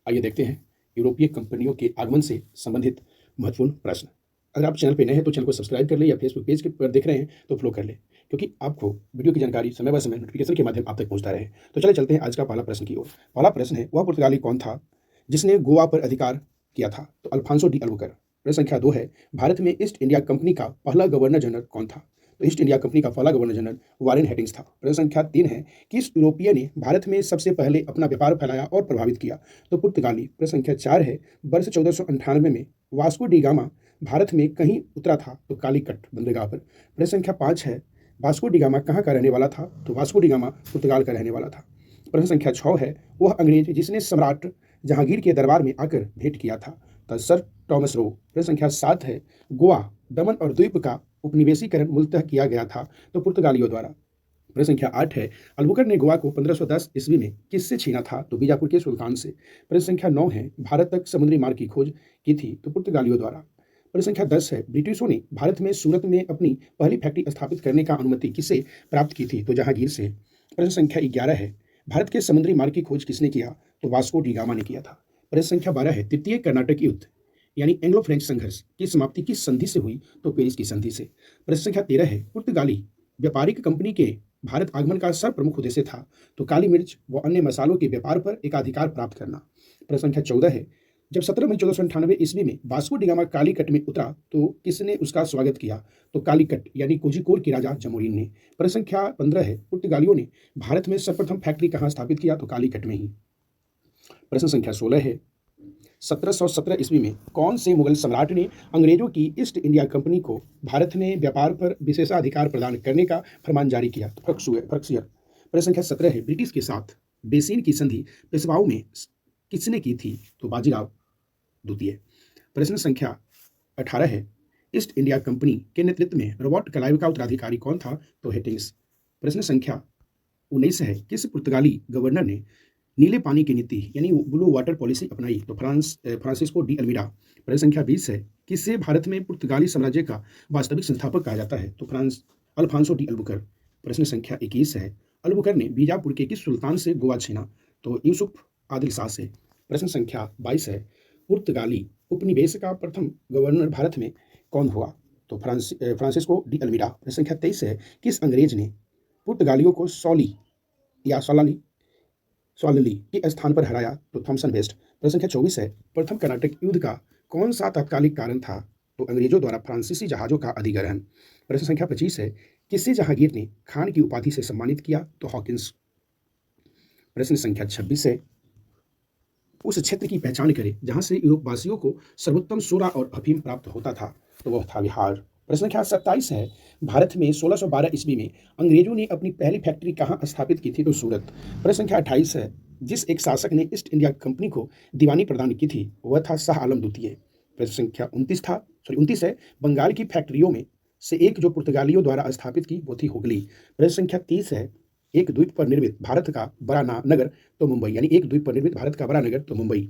आइए देखते हैं यूरोपीय कंपनियों के आगमन से संबंधित महत्वपूर्ण प्रश्न। अगर आप चैनल पे नए हैं तो चैनल को सब्सक्राइब कर लें या फेसबुक पेज के पर देख रहे हैं तो फॉलो कर लें, क्योंकि आपको वीडियो की जानकारी समय ब समय नोटिफिकेशन के माध्यम आप तक पहुंचता रहे। तो चलिए चलते हैं आज का पहला प्रश्न की ओर। पहला प्रश्न है, वह पुर्तगाली कौन था जिसने गोवा पर अधिकार किया था? तो अल्फांसो डी अल्बुकर। प्रश्न संख्या 2 है, भारत में ईस्ट इंडिया कंपनी का पहला गवर्नर जनरल कौन था? तो ईस्ट इंडिया कंपनी का पहला गवर्नर जनरल वारेन हेस्टिंग्स था। प्रश्न संख्या 3 है, किस यूरोपीय ने भारत में सबसे पहले अपना व्यापार फैलाया और प्रभावित किया? तो पुर्तगाली। प्रश्न संख्या 4 है, वर्ष 1498 में वास्को डी गामा भारत में कहीं उतरा था? तो कालीकट बंदरगाह पर। प्रश्न संख्या 5 है, वास्को डी गामा कहाँ का रहने वाला था? तो वास्को डी गामा पुर्तगाल का रहने वाला था। प्रश्न संख्या 6 है, वह अंग्रेज जिसने सम्राट जहांगीर के दरबार में आकर भेंट किया था? तो सर टॉमस रो। प्रश्न संख्या 7 है, गोवा, दमन और द्वीप का उपनिवेशीकरण मूलतः किया गया था? तो पुर्तगालियों द्वारा। प्रश्न संख्या 8 है, अल्बुकर ने गोवा को 1510 ईस्वी में किससे छीना था? तो बीजापुर के सुल्तान से। प्रश्न संख्या 9 है, भारत तक समुद्री मार्ग की खोज की थी? तो पुर्तगालियों द्वारा। प्रश्न संख्या 10 है, ब्रिटिशों ने भारत में सूरत में अपनी पहली फैक्ट्री स्थापित करने का अनुमति किससे प्राप्त की थी? तो जहांगीर से। प्रश्न संख्या 11 है, भारत के समुद्री मार्ग की खोज किसने किया? तो वास्को डी गामा ने किया था। प्रश्न संख्या 12 है, तृतीय कर्नाटक युद्ध यानी एंग्लो फ्रेंच संघर्ष की समाप्ति किस संधि से हुई? तो पेरिस की संधि से। प्रश्न संख्या 13 है, पुर्तगाली व्यापारिक कंपनी के भारत आगमन का सर्वप्रमुख उद्देश्य था? तो काली मिर्च व अन्य मसालों के व्यापार पर एकाधिकार प्राप्त करना। प्रश्न संख्या 14 है, जब 17 मई 1498 ईस्वी में वास्को डी गामा कालीकट में उतरा तो किसने उसका स्वागत किया? तो कालीकट यानी कोझिकोड के राजा जमोरिन ने। प्रश्न संख्या 15 है, पुर्तगालियों ने भारत में सर्वप्रथम फैक्ट्री कहाँ स्थापित किया? तो कालीकट में ही। प्रश्न संख्या 16 है, 1717 ईस्वी में कौन से मुगल सम्राट ने अंग्रेजों की ईस्ट इंडिया कंपनी को भारत में व्यापार पर विशेषाधिकार प्रदान करने का फरमान जारी किया? तो फर्रुखियर। प्रश्न संख्या 17 है, ब्रिटिश के साथ बेसिन की संधि पेशवाओं में किसने की थी? तो बाजीराव द्वितीय। प्रश्न संख्या 18 है, ईस्ट इंडिया कंपनी के नेतृत्व में रॉबर्ट क्लाइव का उत्तराधिकारी कौन था? तो हेस्टिंग्स। प्रश्न संख्या 19 है, किस पुर्तगाली गवर्नर ने नीले पानी की नीति यानी ब्लू वाटर पॉलिसी अपनाई? तो फ्रांसिस्को डी अल्मीडा। प्रश्न संख्या 20 है, किसे भारत में पुर्तगाली साम्राज्य का वास्तविक संस्थापक कहा जाता है? तो अल्फांसो डी अल्बुकर। प्रश्न संख्या 21 है, अल्बुकर ने बीजापुर के किस सुल्तान से गोवा छीना? तो यूसुफ आदिल शाह से। प्रश्न संख्या 22 है, पुर्तगाली उपनिवेश का प्रथम गवर्नर भारत में कौन हुआ? तो फ्रांसिस्को डी अल्मीडा। प्रश्न संख्या 23 है, किस अंग्रेज ने पुर्तगालियों को सौली या सॉलली के स्थान पर हराया? तो थॉमसन वेस्ट। प्रश्न संख्या 24 है, प्रथम कर्नाटक युद्ध का कौन सा तात्कालिक कारण था? तो अंग्रेजों द्वारा फ्रांसीसी जहाजों का अधिग्रहण। प्रश्न संख्या 25 है, किसे जहांगीर ने खान की उपाधि से सम्मानित किया? तो हॉकिंस। प्रश्न संख्या 26 है, उस क्षेत्र की पहचान करें जहां से यूरोप वासियों को सर्वोत्तम सोना और अफीम प्राप्त होता था? तो वह था बिहार। प्रश्न संख्या 27 है, भारत में 1612 ईस्वी में अंग्रेजों ने अपनी पहली फैक्ट्री कहाँ स्थापित की थी? तो सूरत। प्रश्न संख्या 28 है, जिस एक शासक ने ईस्ट इंडिया कंपनी को दीवानी प्रदान की थी वह था शाह आलम द्वितीय। प्रश्न संख्या 29 है, बंगाल की फैक्ट्रियों में से एक जो पुर्तगालियों द्वारा स्थापित की वो थी हुगली। प्रश्न संख्या 30 है, एक द्वीप पर निर्मित भारत का बड़ा नगर तो मुंबई यानी एक द्वीप पर निर्मित भारत का बड़ा नगर तो मुंबई।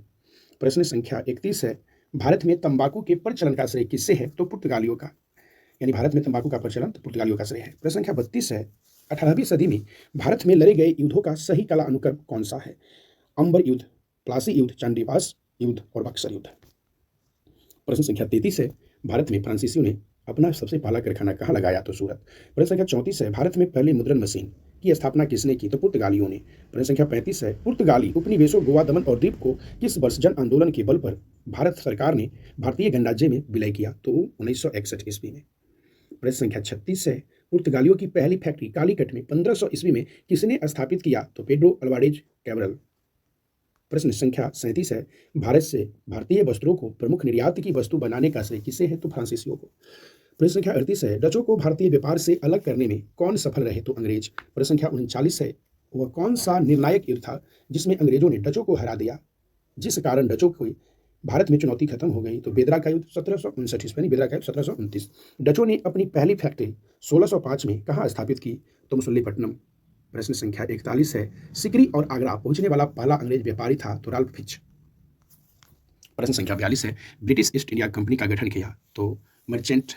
प्रश्न संख्या 31 है, भारत में तंबाकू के प्रचलन का श्रेय किससे है? तो पुर्तगालियों का, यानी भारत में तंबाकू का प्रचलन तो पुर्तगालियों का श्रेय है। प्रश्न संख्या 32 है, 18वीं सदी में भारत में लड़े गए युद्धों का सही कला अनुक्रम कौन सा है? अंबर युद्ध, प्लासी युद्ध, चंडीवास युद्ध और बक्सर युद्ध। प्रश्न संख्या 33 है, भारत में फ्रांसीसियों ने अपना सबसे पहला कारखाना कहाँ लगाया? तो सूरत। प्रश्न संख्या 34 है, भारत में पहली मुद्रण मशीन की स्थापना किसने की? तो पुर्तगालियों ने। प्रश्न संख्या 35 है, पुर्तगाली उपनिवेशों गोवा, दमन और द्वीप को किस वर्ष जन आंदोलन के बल पर भारत सरकार ने भारतीय गणराज्य में विलय किया? तो 1961 ईस्वी में। प्रश्न संख्या 36 है, पुर्तगालियों की पहली फैक्ट्री कालीकट में 1500 ईस्वी में किसने स्थापित किया? तो पेड्रो अल्वारेज कैब्रल। प्रश्न संख्या 37 है, भारत से भारतीय वस्त्रों को प्रमुख निर्यात की वस्तु बनाने का श्रेय किसे है? तो फ्रांसीसियों को। प्रश्न संख्या 38 है, डचों को भारतीय व्यापार से अलग करने में कौन सफल रहे? तो अंग्रेज। प्रश्न संख्या 39 है, वह कौन सा निर्णायक युद्ध था जिसमें अंग्रेजों ने डचों को हरा दिया, जिस कारण डचों को भारत में चुनौती खत्म हो गई? तो बेदरा का युद्ध 1759 ईस्वी, बेदरा का युद्ध 1729। डचों ने अपनी पहली फैक्ट्री 1605 में कहाँ स्थापित की? तो मसुल्लीपट्टनम। प्रश्न संख्या 41 है, सिकरी और आगरा पहुंचने वाला पहला अंग्रेज व्यापारी था? तो राल्फ फिच। प्रश्न संख्या 42 है, ब्रिटिश ईस्ट इंडिया कंपनी का गठन किया? तो मर्चेंट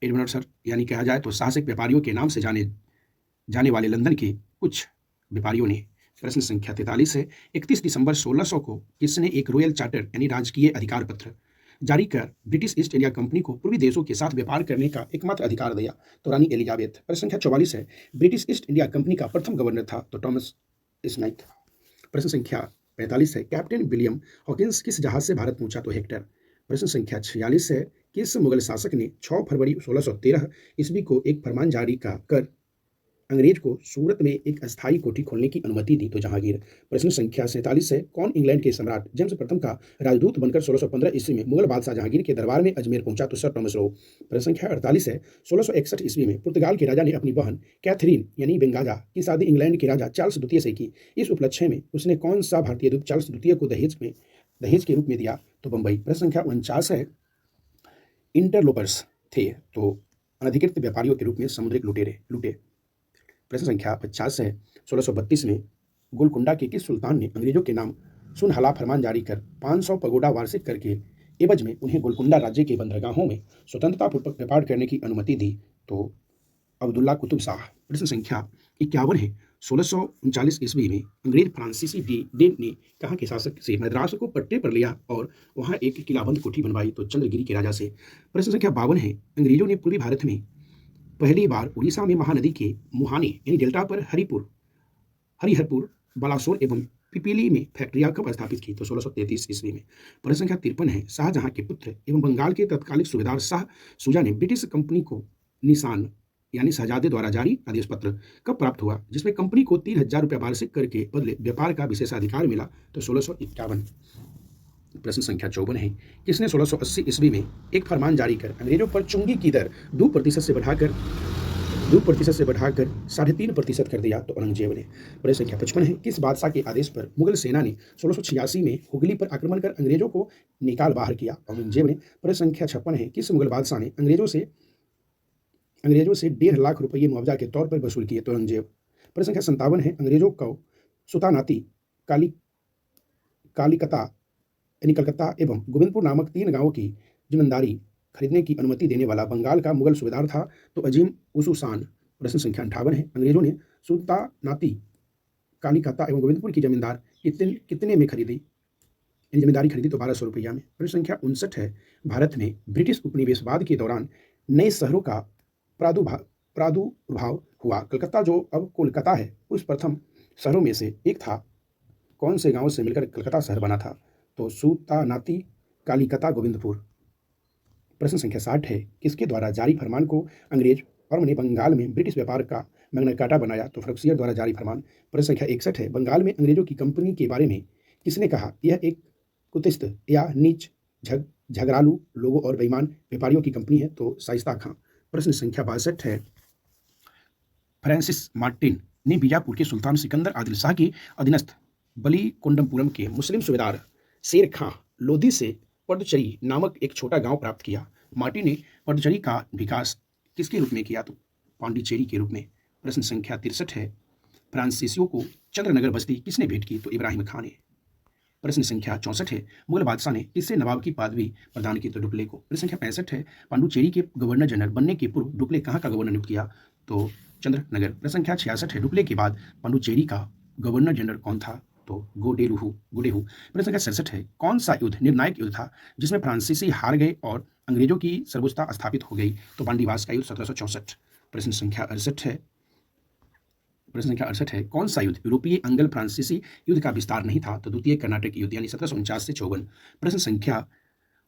एडमिरल्स यानी कहा जाए तो साहसिक व्यापारियों के नाम से जाने वाले लंदन के कुछ व्यापारियों ने प्रश्न संख्या 43 है, 31 दिसंबर 1600 को किसने एक रॉयल चार्टर यानी राजकीय अधिकार पत्र जारी कर ब्रिटिश ईस्ट इंडिया कंपनी को पूर्वी देशों के साथ व्यापार करने का एकमात्र अधिकार दिया? तो रानी एलिजाबेथ। प्रश्न संख्या 44 है, ब्रिटिश ईस्ट इंडिया कंपनी का प्रथम गवर्नर था? तो थॉमस स्नाइथ। प्रश्न संख्या 45 है, कैप्टन विलियम हॉकिंस किस जहाज से भारत पहुंचा? तो हेक्टर। प्रश्न संख्या 46 है, किस मुगल शासक ने 6 फरवरी 1613 ईस्वी को एक फरमान जारी कर अंग्रेज को सूरत में एक अस्थायी कोठी खोलने की अनुमति दी? तो जहांगीर। प्रश्न संख्या 47 है, कौन इंग्लैंड के सम्राट जेम्स प्रथम का राजदूत बनकर 1615 ईस्वी में मुगल बादशाह जहांगीर के दरबार में अजमेर पहुंचा? तो सर टॉमस रो। प्रश्न संख्या 48 है, 1661 ईस्वी में पुर्तगाल के राजा ने अपनी बहन कैथरीन यानी बेंगाजा की शादी इंग्लैंड के राजा चार्ल्स द्वितीय से की। इस उपलक्ष्य में उसने कौन सा भारतीय दूत चार्ल्स द्वितीय को दहेज के रूप में दिया? तो बंबई। प्रश्न संख्या 49 है, इंटरलोपर्स थे तो अनधिकृत व्यापारियों के रूप में समुद्रिक लुटे। प्रश्न संख्या 50 है, 1632 में गोलकुंडा के किस सुल्तान ने अंग्रेजों के नाम सुनहला फरमान जारी कर 500 पगोडा वार्षिक करके एवज में उन्हें गोलकुंडा राज्य के बंदरगाहों में स्वतंत्रतापूर्वक व्यापार करने की अनुमति दी? तो अब्दुल्ला कुतुब शाह। प्रश्न संख्या 51 है, 1639 ईस्वी में अंग्रेज फ्रांसीसी डे ने कहाँ के शासक से मद्रास को पट्टे पर लिया और वहाँ एक किलाबंद कोठी बनवाई? तो चंद्रगिरी के राजा से। प्रश्न संख्या 52 है, अंग्रेजों ने पूर्वी भारत में पहली बार उड़ीसा में महानदी के मुहाने यानी डेल्टा पर हरिहरपुर, बालासोर एवं पिपीली में फैक्ट्रियां कब स्थापित की? तो 1633 ईस्वी में। प्रश्न संख्या 53 है, शाहजहां के पुत्र एवं बंगाल के तत्कालिक सूबेदार शाह शुजा ने ब्रिटिश कंपनी को निशान यानी शहजादे द्वारा जारी आदेश पत्र कब प्राप्त हुआ, जिसमें कंपनी को 3000 रुपया वार्षिक कर के बदले व्यापार का विशेषाधिकार मिला? तो 1651। प्रश्न संख्या 54 है, किसने 1680 ईस्वी में एक फरमान जारी कर अंग्रेजों पर चुंगी की दर 2% से बढ़ाकर 3.5% कर दिया? तो औरंगजेब ने। प्रश्न संख्या 55 है, किस बादशाह के आदेश पर मुगल सेना ने 1686 में हुगली पर आक्रमण कर अंग्रेजों को निकाल बाहर किया? औरंगजेब ने। प्रश्न संख्या 56 है, किस मुगल बादशाह ने अंग्रेजों से 1.5 लाख रुपये मुआवजा के तौर पर वसूल किए? तो औरंगजेब। प्रश्न संख्या 57 है, अंग्रेजों को सुल्तानाती कलकत्ता एवं गोविंदपुर नामक 3 गांवों की जमींदारी खरीदने की अनुमति देने वाला बंगाल का मुगल सूबेदार था? तो अजीम उसूसान। प्रश्न संख्या 58 है, अंग्रेजों ने सुल्तानाती कालीकता एवं गोविंदपुर की जमींदार कितने में खरीदी? जमींदारी खरीदी तो 1200 रुपया में। प्रश्न संख्या 59 है, भारत में ब्रिटिश उपनिवेशवाद के दौरान नए शहरों का प्रादुर्भाव हुआ। कलकत्ता जो अब कोलकाता है उस प्रथम शहरों में से एक था। कौन से गांव से मिलकर कलकत्ता शहर बना था? तो सुल्तानाती कालीकता गोविंदपुर। प्रश्न संख्या 60 है, किसके द्वारा जारी फरमान को अंग्रेज और ने बंगाल में ब्रिटिश व्यापार का मैग्ना कार्टा बनाया? तो फर्रुखसियर द्वारा जारी फरमान। प्रश्न संख्या 61 है, बंगाल में अंग्रेजों की कंपनी के बारे में किसने कहा यह एक कुत्सित या नीच झगड़ालू लोगों और बेईमान व्यापारियों की कंपनी है? तो शाइस्ता खां। प्रश्न संख्या 62 है, फ्रांसिस मार्टिन ने बीजापुर के सुल्तान सिकंदर आदिल शाह के अधीनस्थ बलीकोंडमपुरम के मुस्लिम सूबेदार शेर खां लोधी से पडचरी नामक एक छोटा गांव प्राप्त किया। मार्टिन ने पडचरी का विकास किसके रूप में किया? तो पांडिचेरी के रूप में। प्रश्न संख्या 63 है, फ्रांसीसियों को चंद्रनगर बस्ती किसने भेंट की? तो इब्राहिम खान ने। प्रश्न संख्या 64 है, मुगल बादशाह ने किससे नवाब की पदवी प्रदान की? तो डुप्ले को। प्रश्न संख्या 65 है, पांडुचेरी के गवर्नर जनरल बनने के पूर्व डुप्ले कहाँ का गवर्नर नियुक्त किया? तो चंद्रनगर। प्रश्न संख्या 66 है, डुप्ले के बाद पांडुचेरी का गवर्नर जनरल कौन था? तो गोडेहू। प्रश्न संख्या 67 है, कौन सा युद्ध निर्णायक युद्ध था जिसमें फ्रांसीसी हार गए और अंग्रेजों की सर्वोच्चता स्थापित हो गई? तो बांडीवास का युद्ध 1764। प्रश्न संख्या 68 है, कौन सा युद्ध यूरोपीय अंग्ल फ्रांसीसी युद्ध का विस्तार नहीं था? तो द्वितीय कर्नाटक युद्ध यानी 1749 से 54। प्रश्न संख्या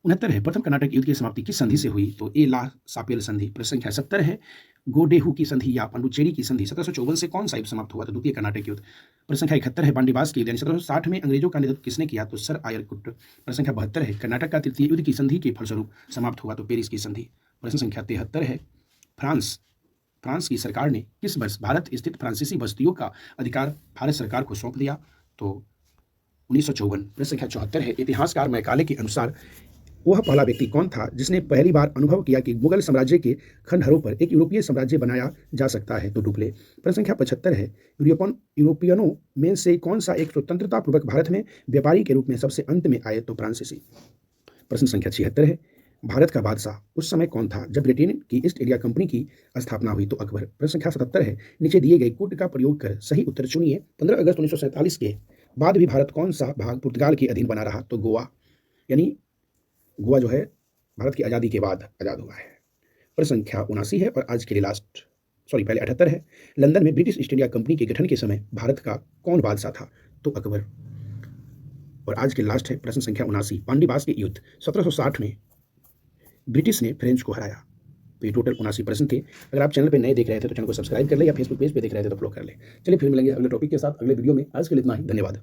69 है, प्रथम कर्नाटक युद्ध की समाप्ति किस संधि से हुई? तो ए ला सापेल संधि। प्रश्न संख्या 70 है, गोडेहू की संधि या पांडुचेरी की संधि 1754 से कौन सा युद्ध समाप्त हुआ? तो द्वितीय कर्नाटक युद्ध। प्रश्न संख्या 71 है, बांडीवास के युद्ध यानी 1760 में अंग्रेजों का नेतृत्व किसने किया? तो सर आयरकुट। प्रश्न संख्या 72 है, कर्नाटक का तृतीय युद्ध की संधि के फलस्वरूप समाप्त हुआ? तो पेरिस की संधि। प्रश्न संख्या 73 है, फ्रांस की सरकार ने किस वर्ष भारत स्थित फ्रांसीसी बस्तियों का अधिकार भारत सरकार को सौंप दिया? तो 1954। प्रश्न संख्या 74 है, इतिहासकार मैकाले के अनुसार वह पहला व्यक्ति कौन था जिसने पहली बार अनुभव किया कि मुगल साम्राज्य के खंडहरों पर एक यूरोपीय साम्राज्य बनाया जा सकता है? तो डुप्ले। प्रश्न संख्या 75 है, यूरोपियनों में से कौन सा एक स्वतंत्रतापूर्वक भारत में व्यापारी के रूप में सबसे अंत में आए? तो फ्रांसीसी। प्रश्न संख्या 76 है, भारत का बादशाह उस समय कौन था जब ब्रिटेन की ईस्ट इंडिया कंपनी की स्थापना हुई? तो अकबर। प्रश्न संख्या 77 है, नीचे दिए गए कूट का प्रयोग कर सही उत्तर चुनिए। 15 अगस्त 1947 के बाद भी भारत कौन सा भाग पुर्तगाल के अधीन बना रहा? तो गोवा, यानी गोवा जो है भारत की आज़ादी के बाद आज़ाद हुआ है। प्रश्न संख्या 79 है और आज के लिए पहले 78 है। लंदन में ब्रिटिश ईस्ट इंडिया कंपनी के गठन के समय भारत का कौन बादशाह था? तो अकबर। और आज के लास्ट है प्रश्न संख्या 79, पांडीबास के युद्ध 1760 में ब्रिटिश ने फ्रेंच को हराया। तो ये टोटल 79 प्रश्न थे। अगर आप चैनल पे नए देख रहे थे तो चैनल को सब्सक्राइब कर ले, या फेसबुक पेज पे देख रहे थे तो फॉलो कर ले। चलिए फिर मिलेंगे अगले टॉपिक के साथ अगले वीडियो में। आज के लिए इतना ही, धन्यवाद।